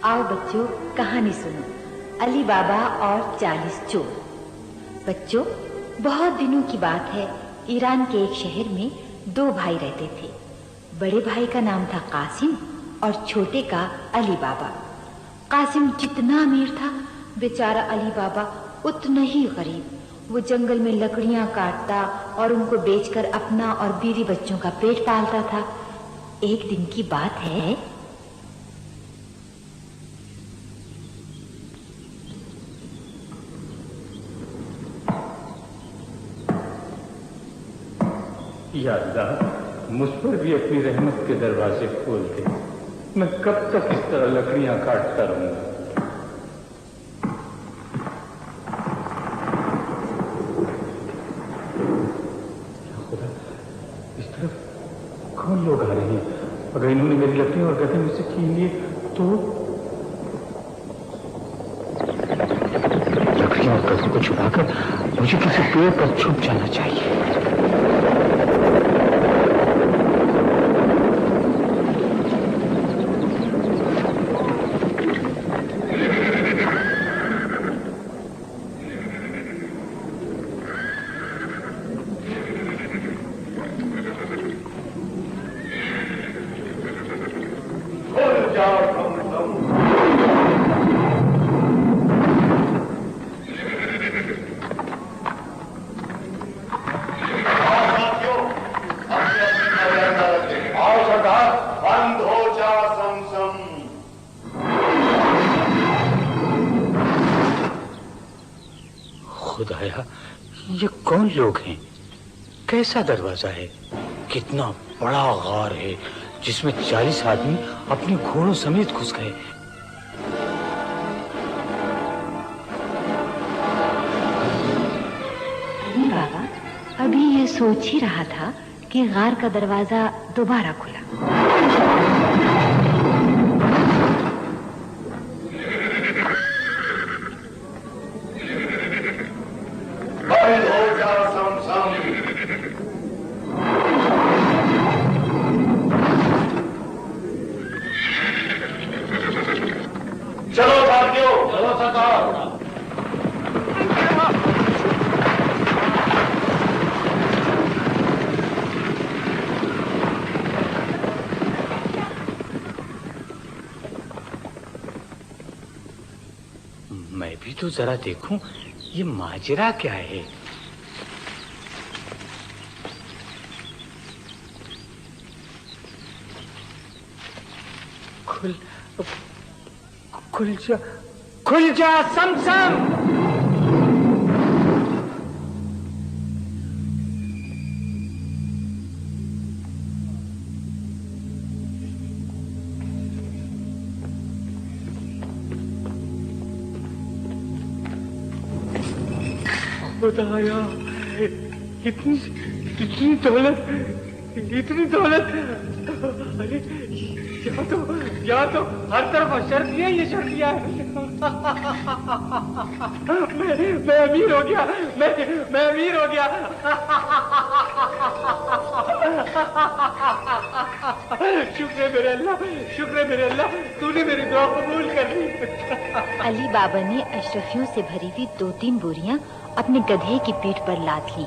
आओ बच्चों, कहानी सुनो, अली बाबा और 40 चोर। बच्चों, बहुत दिनों की बात है, ईरान के एक शहर में 2 भाई रहते थे। बड़े भाई का नाम था कासिम और छोटे का अली बाबा। कासिम जितना अमीर था, बेचारा अली बाबा उतना ही गरीब। वो जंगल में लकड़ियां काटता और उनको बेचकर अपना और बीवी बच्चों का पेट पालता था। एक दिन की बात है, या अल्लाह, मुझ पर भी अपनी रहमत के दरवाजे खोल दे। मैं कब तक इस तरह लकड़ियां काटता रहूंगा। खुदा, इस तरफ कौन लोग आ रहे हैं? अगर इन्होंने मेरी लकड़ियां और गधे मुझसे छीन लिए तो? लकड़ियां और गधे को छुपाकर मुझे किसी पेड़ पर छुप जाना चाहिए। खुदाया, ये कौन लोग हैं? कैसा दरवाजा है? कितना बड़ा गार है जिसमें 40 आदमी अपने घोड़ों समेत घुस गए। बाबा अभी ये सोच ही रहा था कि गार का दरवाजा दोबारा खुला। चलो साथियों, चलो सरदार। मैं भी तो जरा देखूं ये माजरा क्या है। खुल जा समसम। खुदाया, इतनी दौलत। अरे यहाँ तो हर तरफ शर्तियाँ ही शर्तियाँ है। मैं अमीर हो गया। मैं अमीर हो गया। शुक्र है मेरे अल्लाह, तूने मेरी दुआ कबूल कर ली। अली बाबा ने अशरफियों से भरी हुई 2-3 बोरियां अपने गधे की पीठ पर लाद ली।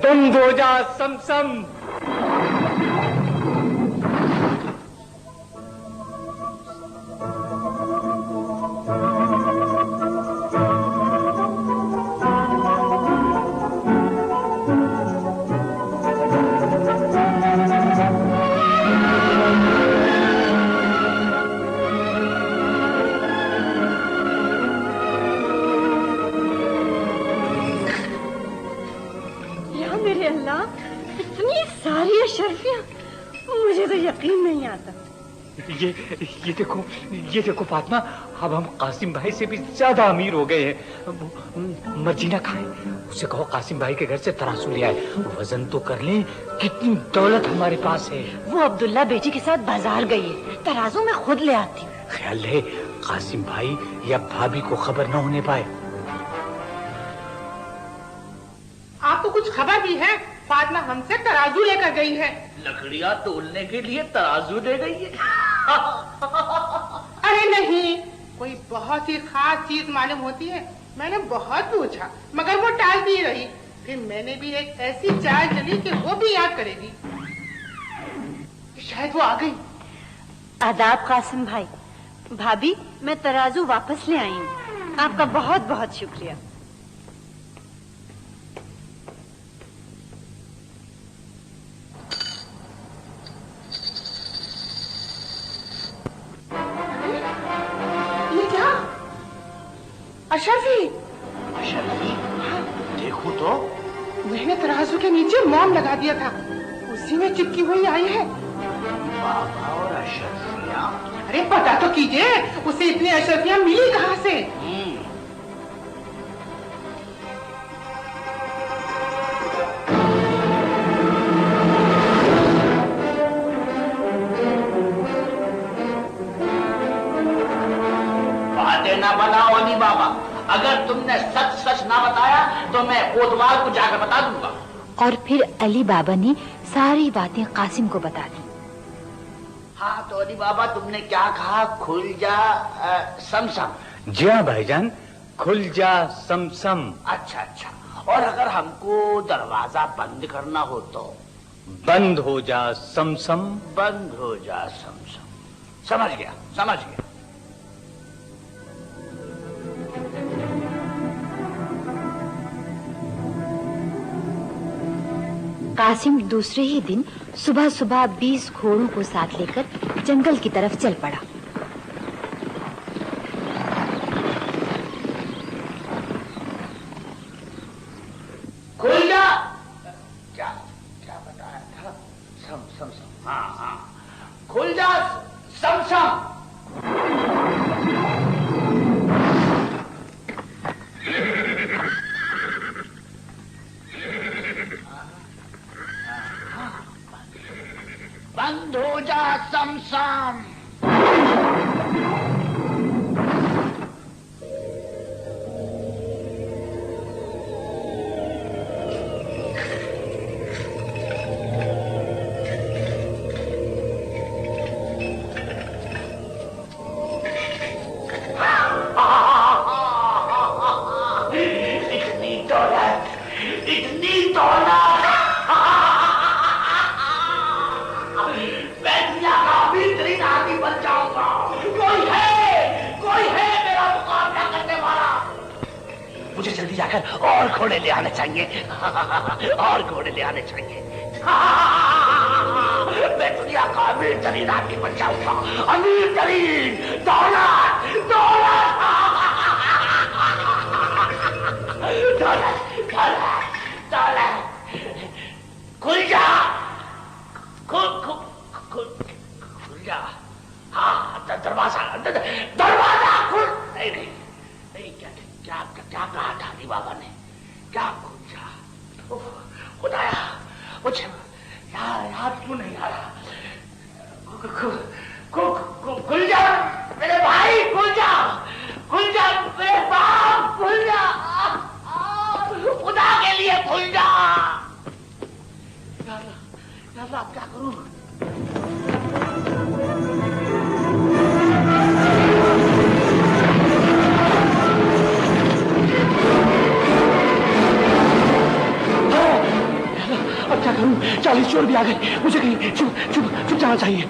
बंद हो जा समसम। मुझे तो यकीन नहीं आता। ये देखो फातिमा, अब हम कासिम भाई से भी ज्यादा अमीर हो गए हैं। मर्जी ना खाए, उसे कहो कासिम भाई के घर से तराजू ले आए, वजन तो कर लें कितनी दौलत हमारे पास है। वो अब्दुल्ला बेटी के साथ बाजार गई है, तराजू मैं खुद ले आती हूँ। ख्याल है कासिम भाई या भाभी को खबर न होने पाए। आपको कुछ खबर भी है? फातिमा हमसे तराजू लेकर गई है। लकड़ियां तोलने के लिए तराजू ले गई है। अरे नहीं, कोई बहुत ही खास चीज मालूम होती है। मैंने बहुत पूछा मगर वो टालती रही। फिर मैंने भी एक ऐसी चाल चली कि वो भी याद करेगी। शायद वो आ गई। आदाब कासिम भाई। भाभी, मैं तराजू वापस ले आई हूँ। आपका बहुत बहुत शुक्रिया। ये क्या? अशरफी। अशरफी? देखो तो। मैंने तराजू के नीचे मोम लगा दिया था, उसी में चिपकी हुई आई है। बाबा और अशरफियाँ? अरे पता तो कीजिए, उसे इतनी अशरफियाँ मिली कहाँ से? बातें ना बनाओ अली बाबा। अगर तुमने सच सच ना बताया तो मैं कोतवाल को जाकर बता दूंगा। और फिर अली बाबा ने सारी बातें कासिम को बता दी। हाँ तो अली बाबा, तुमने क्या कहा? खुल जा समसम। जी हाँ भाईजान, खुल जा समसम। अच्छा अच्छा। और अगर हमको दरवाजा बंद करना हो तो? बंद हो जा समसम। बंद हो जा समसम। समझ गया समझ गया। कासिम दूसरे ही दिन सुबह सुबह 20 घोड़ों को साथ लेकर जंगल की तरफ चल पड़ा। खुल जा। क्या क्या बताया था? सम सम सम। हाँ हाँ, खुल जा सम सम। बंद हो जा समसम। इतनी दौलत, इतनी दौलत। बन जाऊंगा। कोई है मेरा मुकाबला करने वाला? मुझे जल्दी जाकर और घोड़े ले आने चाहिए। और घोड़े ले आने चाहिए। मैं दुनिया का अमीर तरीन आदमी बन जाऊंगा। अमीर तरीन। दौलत दौलत दौलत दौलत दौलत। खुल जा। खुल जा। हाँ, दरवाजा दरवाजा खुल। नहीं नहीं नहीं, क्या क्या क्या कहा था अली बाबा ने? क्या खुल जा? खुदाया, मुझे याद क्यों नहीं आ रहा? खुल जा मेरे भाई, खुल जा। खुल जा मेरे बाप, खुल जा। खुदा के लिए खुल जा। यार अब क्या करूं? अब क्या करूं? 40 चोर भी आ गए। मुझे कहीं छुप जाना चाहिए।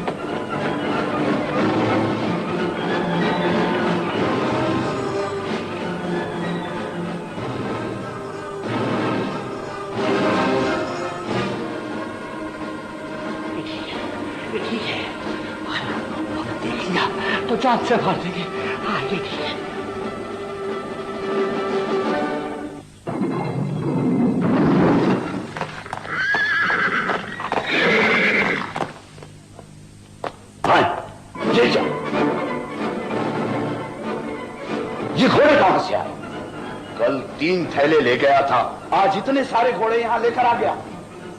ठीक है, देख लिया तो जान से मार देंगे। हाँ ये ठीक है। ये घोड़े कहां से आए? कल 3 थैले ले गया था, आज इतने सारे घोड़े यहां लेकर आ गया।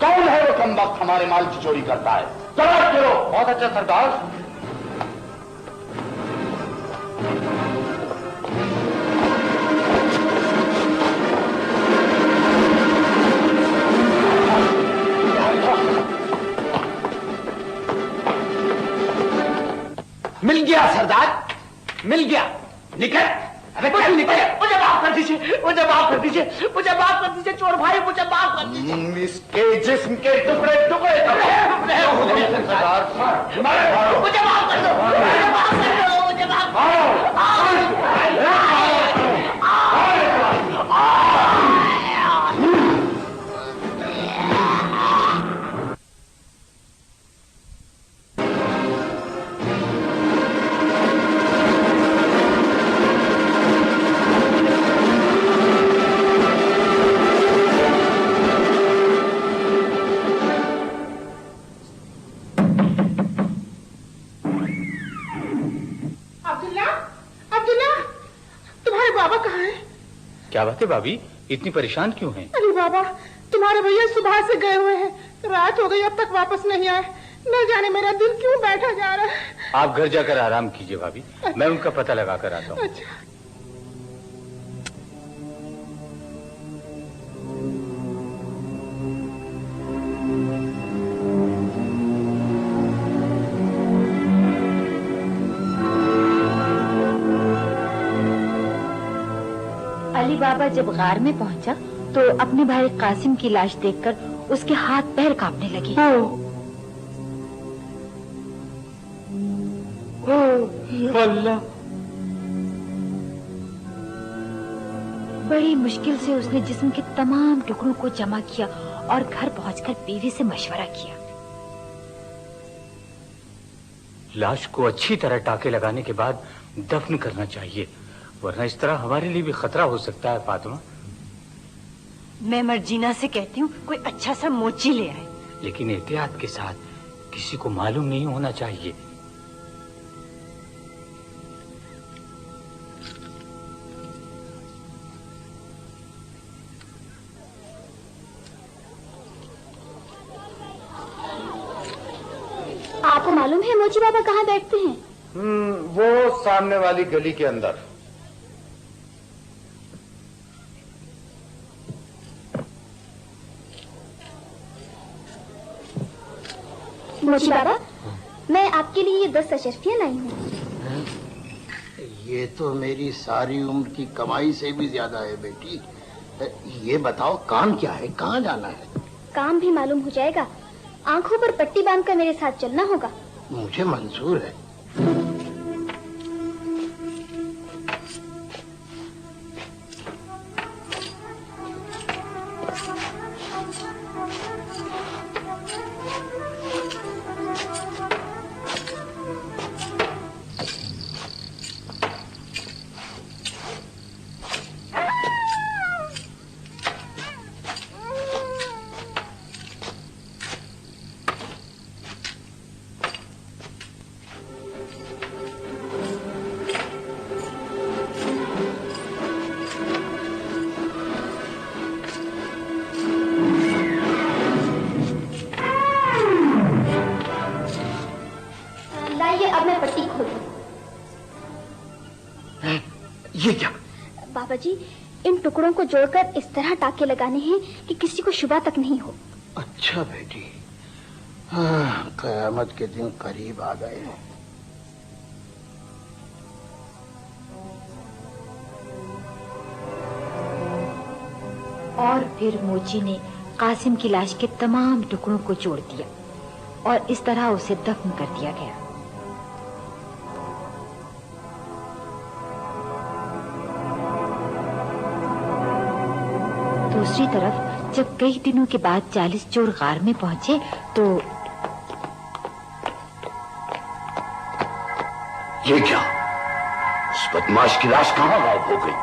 कौन है वो कमबख्त हमारे माल की चोरी करता है? तलाश करो। बहुत अच्छा सरदार। मिल गया सरदार। मिल गया। निकल, अबे चल निकल। मुझे माफ कर दीजिए, मुझे माफ कर दीजिए, मुझे माफ कर दीजिए चोर भाई, मुझे माफ कर दीजिए। इसके जिस्म के टुकड़े टुकड़े सरदार, मुझे माफ कर दो, मुझे माफ कर दो, मुझे माफ क्या बात है भाभी, इतनी परेशान क्यों हैं? अरे बाबा, तुम्हारे भैया सुबह से गए हुए हैं, रात हो गई अब तक वापस नहीं आए। न जाने मेरा दिल क्यों बैठा जा रहा है। आप घर जाकर आराम कीजिए भाभी, मैं उनका पता लगा कर आता हूँ। अच्छा। अली बाबा जब गार में पहुंचा तो अपने भाई कासिम की लाश देखकर उसके हाथ पैर कांपने लगे। अल्लाह! बड़ी मुश्किल से उसने जिस्म के तमाम टुकड़ों को जमा किया और घर पहुंचकर बीवी से मशवरा किया। लाश को अच्छी तरह टाके लगाने के बाद दफन करना चाहिए, वरना इस तरह हमारे लिए भी खतरा हो सकता है। फातिमा, मैं मर्जीना से कहती हूँ कोई अच्छा सा मोची ले आए, लेकिन एहतियात के साथ, किसी को मालूम नहीं होना चाहिए। आपको मालूम है मोची बाबा कहाँ बैठते हैं? वो सामने वाली गली के अंदर। मोची बाबा, मैं आपके लिए ये 10 अशरफियाँ लाई हूँ। ये तो मेरी सारी उम्र की कमाई से भी ज्यादा है बेटी। ये बताओ काम क्या है, कहाँ जाना है? काम भी मालूम हो जाएगा। आंखों पर पट्टी बांधकर मेरे साथ चलना होगा। मुझे मंजूर है। ये क्या? बाबा जी, इन टुकड़ों को जोड़कर इस तरह टाके लगाने हैं कि किसी को शुबा तक नहीं हो। अच्छा बेटी, क़यामत के दिन करीब आ गए हैं। और फिर मोची ने कासिम की लाश के तमाम टुकड़ों को जोड़ दिया और इस तरह उसे दफन कर दिया गया। दूसरी तरफ जब कई दिनों के बाद 40 चोर गार में पहुंचे तो ये क्या? उस बदमाश की लाश कहाँ गायब हो गई?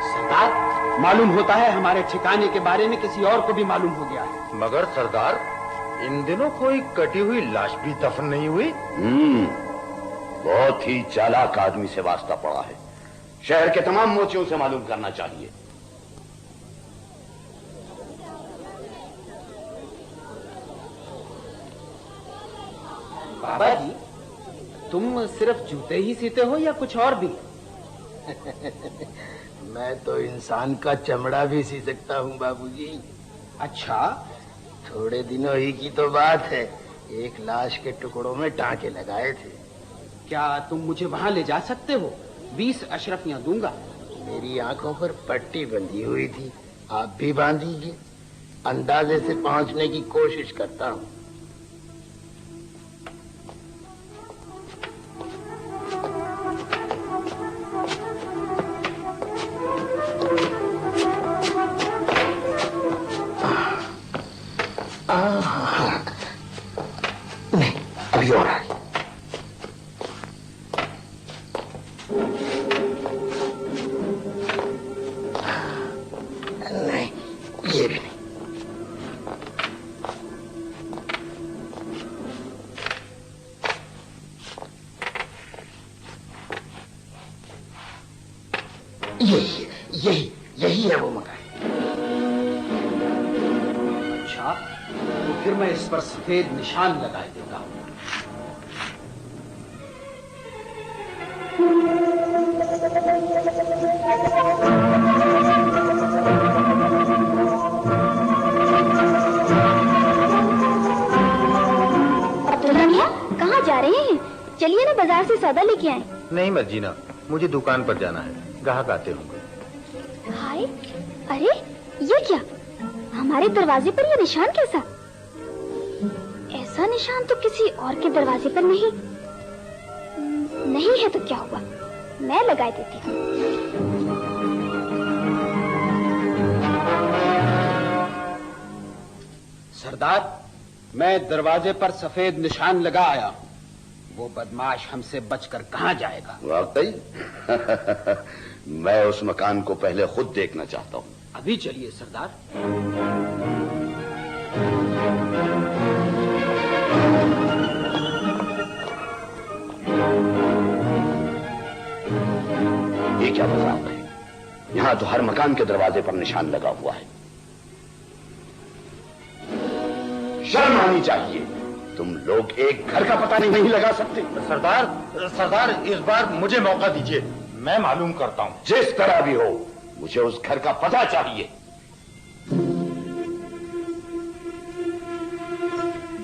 सरदार, मालूम होता है हमारे ठिकाने के बारे में किसी और को भी मालूम हो गया है। मगर सरदार, इन दिनों कोई कटी हुई लाश भी दफन नहीं हुई। बहुत ही चालाक आदमी से वास्ता पड़ा है। शहर के तमाम मोचियों से मालूम करना चाहिए। बाबा जी, तुम सिर्फ जूते ही सीते हो या कुछ और भी? मैं तो इंसान का चमड़ा भी सी सकता हूँ बाबूजी। अच्छा, थोड़े दिनों ही की तो बात है, एक लाश के टुकड़ों में टांके लगाए थे। क्या तुम मुझे वहां ले जा सकते हो? 20 अशरफियां दूंगा। मेरी आंखों पर पट्टी बंधी हुई थी, आप भी बांधीजिए। अंदाजे से पहुंचने की कोशिश करता हूं। नहीं, अभी और आए। नहीं, ये भी नहीं। यही है वो मकान। अच्छा, तो फिर मैं इस पर सफेद निशान लगा देता हूं। अब्दुल्ला मियां, कहाँ जा रहे हैं? चलिए ना बाजार से सौदा लेके आए। नहीं मर्जीना, मुझे दुकान पर जाना है, ग्राहक आते होंगे। हाय, अरे ये क्या? हमारे दरवाजे पर ये निशान कैसा? ऐसा निशान तो किसी और के दरवाजे पर नहीं। नहीं है तो क्या हुआ, मैं लगा देती हूँ। सरदार, मैं दरवाजे पर सफेद निशान लगा आया हूँ। वो बदमाश हमसे बचकर कहाँ जाएगा? वाकई मैं उस मकान को पहले खुद देखना चाहता हूँ। अभी चलिए सरदार। ये क्या मजाक है? यहाँ तो हर मकान के दरवाजे पर निशान लगा हुआ है। शर्म आनी चाहिए। तुम लोग एक घर का पता नहीं लगा सकते। सरदार इस बार मुझे मौका दीजिए, मैं मालूम करता हूँ। जिस तरह भी हो, मुझे उस घर का पता चाहिए।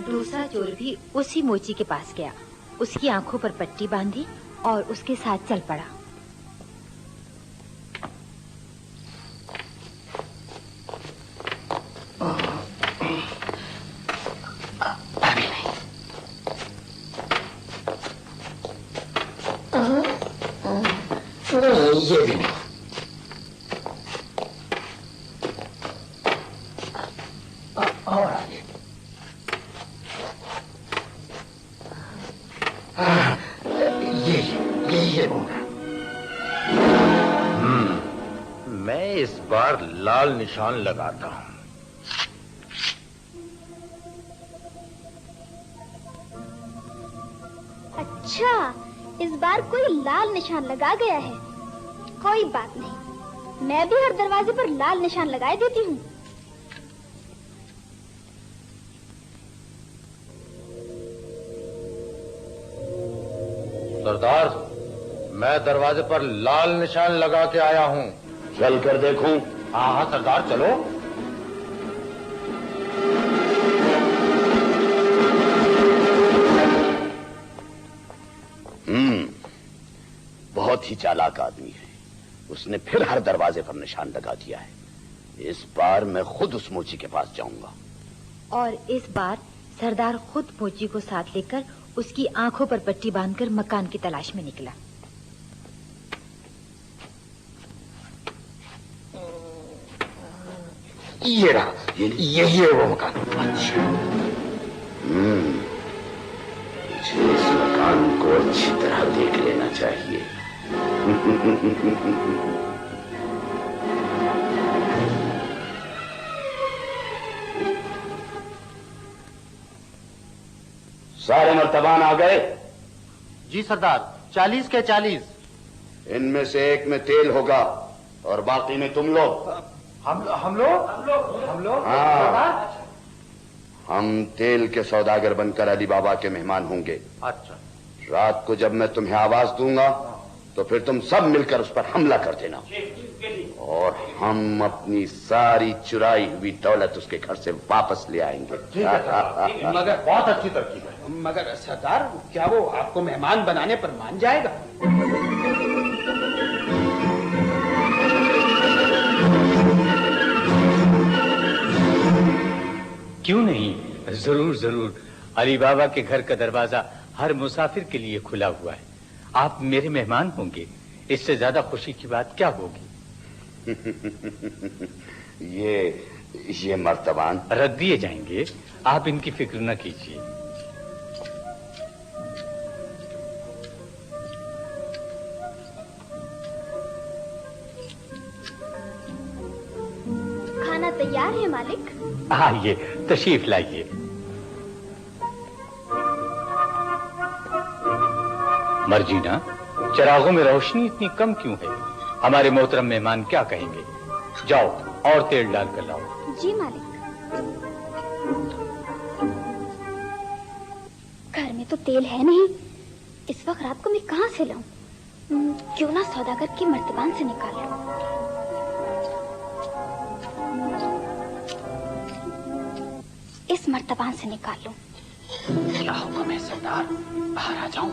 दूसरा चोर भी उसी मोची के पास गया, उसकी आंखों पर पट्टी बांधी और उसके साथ चल पड़ा। ये भी नहीं। और आगे। यही है वो। मैं इस बार लाल निशान लगाता हूँ। अच्छा, इस बार कोई लाल निशान लगा गया है। कोई बात नहीं, मैं भी हर दरवाजे पर लाल निशान लगाए देती हूँ। सरदार, मैं दरवाजे पर लाल निशान लगा के आया हूँ। चल कर देखूं? हाँ सरदार, चलो। बहुत ही चालाक आदमी है। उसने फिर हर दरवाजे पर निशान लगा दिया है। इस बार मैं खुद उस मोची के पास जाऊंगा। और इस बार सरदार खुद मोची को साथ लेकर उसकी आंखों पर पट्टी बांधकर मकान की तलाश में निकला। ये रहा, यही है वो मकान। अच्छा, मुझे इस मकान को अच्छी तरह देख लेना चाहिए। सारे मर्तबान आ गए? जी सरदार, 40 के 40। इनमें से एक में तेल होगा और बाकी में तुम लोग। हम लोग। हाँ, हम तेल के सौदागर बनकर अली बाबा के मेहमान होंगे। अच्छा। रात को जब मैं तुम्हें आवाज दूंगा तो फिर तुम सब मिलकर उस पर हमला कर देना और हम अपनी सारी चुराई हुई दौलत उसके घर से वापस ले आएंगे। ठीक है, मगर बहुत अच्छी तरकीब है। मगर सरदार, क्या वो आपको मेहमान बनाने पर मान जाएगा? क्यों नहीं, जरूर जरूर। अली बाबा के घर का दरवाजा हर मुसाफिर के लिए खुला हुआ है। आप मेरे मेहमान होंगे, इससे ज्यादा खुशी की बात क्या होगी? ये मर्तबान रख दिए जाएंगे, आप इनकी फिक्र न कीजिए। खाना तैयार है मालिक। आइए, तशरीफ लाइए। मर्जीना, चिरागों में रोशनी इतनी कम क्यों है? हमारे मोहतरम मेहमान क्या कहेंगे? जाओ और तेल डाल कर लाओ। जी मालिक। घर में तो तेल है नहीं, इस वक्त रात को मैं कहाँ से लाऊं? क्यों ना सौदागर के मर्तबान से निकाल लूं। इस मर्तबान से निकाल लूं। क्या हुक्म है सरदार, बाहर आ जाऊं?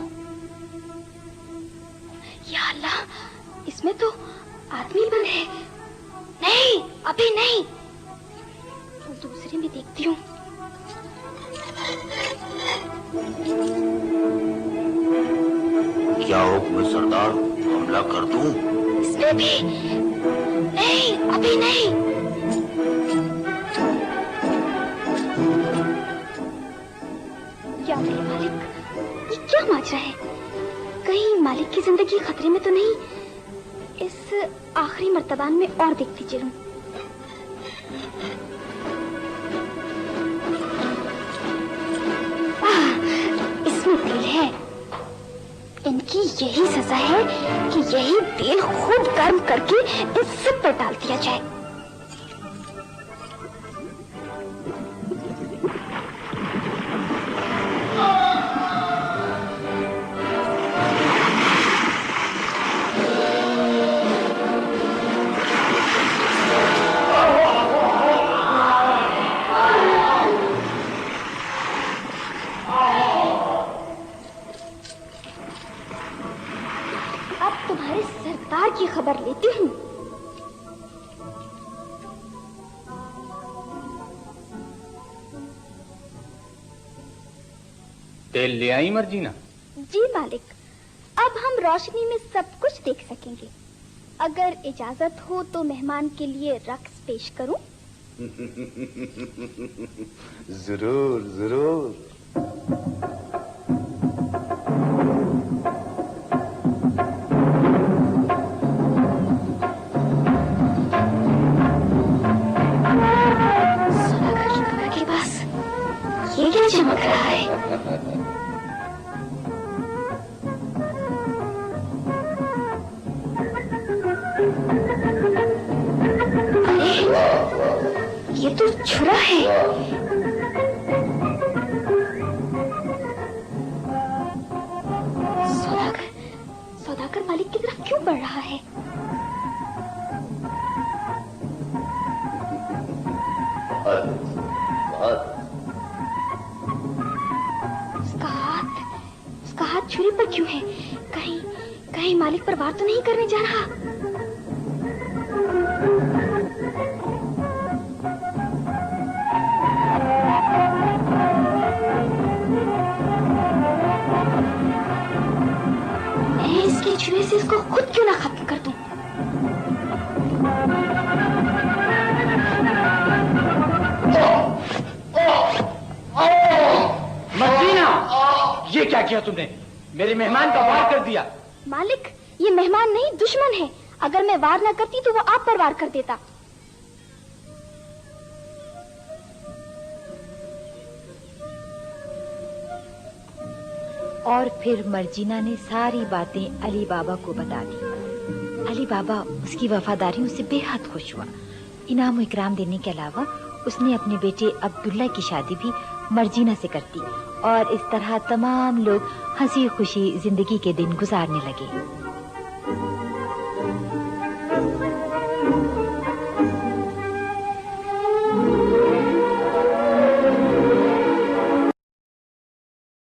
या अल्लाह, इसमें तो आदमी बंद है। नहीं, अभी नहीं, दूसरे में देखती हूँ। क्या हुक्म है सरदार, हमला कर दूं? इसमें भी नहीं, अभी नहीं। या मेरे मालिक, ये क्या माजरा है? कहीं मालिक की जिंदगी खतरे में तो नहीं? इस आखिरी मर्तबान में और देखती चलूं। इसमें तेल है। इनकी यही सजा है कि यही तेल खूब गर्म करके इस सब पर डाल दिया जाए। की खबर लेती हूँ। तेल ले आई मर्जीना? जी मालिक, अब हम रोशनी में सब कुछ देख सकेंगे। अगर इजाजत हो तो मेहमान के लिए रक्स पेश करूं? जरूर जरूर। ये क्या चमक रहा है? अरे, ये तो छुरा है। सौदागर मालिक की तरफ क्यों बढ़ रहा है? उसका हाथ छुरी पर क्यों है? कहीं मालिक पर वार तो नहीं करने जा रहा? मैं इसके छुरे से इसको खुद क्यों ना खत्म कर दूं? मर्जीना, ये क्या किया तुमने? मेरे मेहमान का वार कर दिया। मालिक, ये मेहमान नहीं दुश्मन है। अगर मैं वार न करती तो वो आप पर वार कर देता। और फिर मर्जीना ने सारी बातें अली बाबा को बता दी। अली बाबा उसकी वफादारियों से बेहद खुश हुआ। इनाम इकराम देने के अलावा उसने अपने बेटे अब्दुल्ला की शादी भी मर्जीना से कर दी और इस तरह तमाम लोग हंसी खुशी जिंदगी के दिन गुजारने लगे।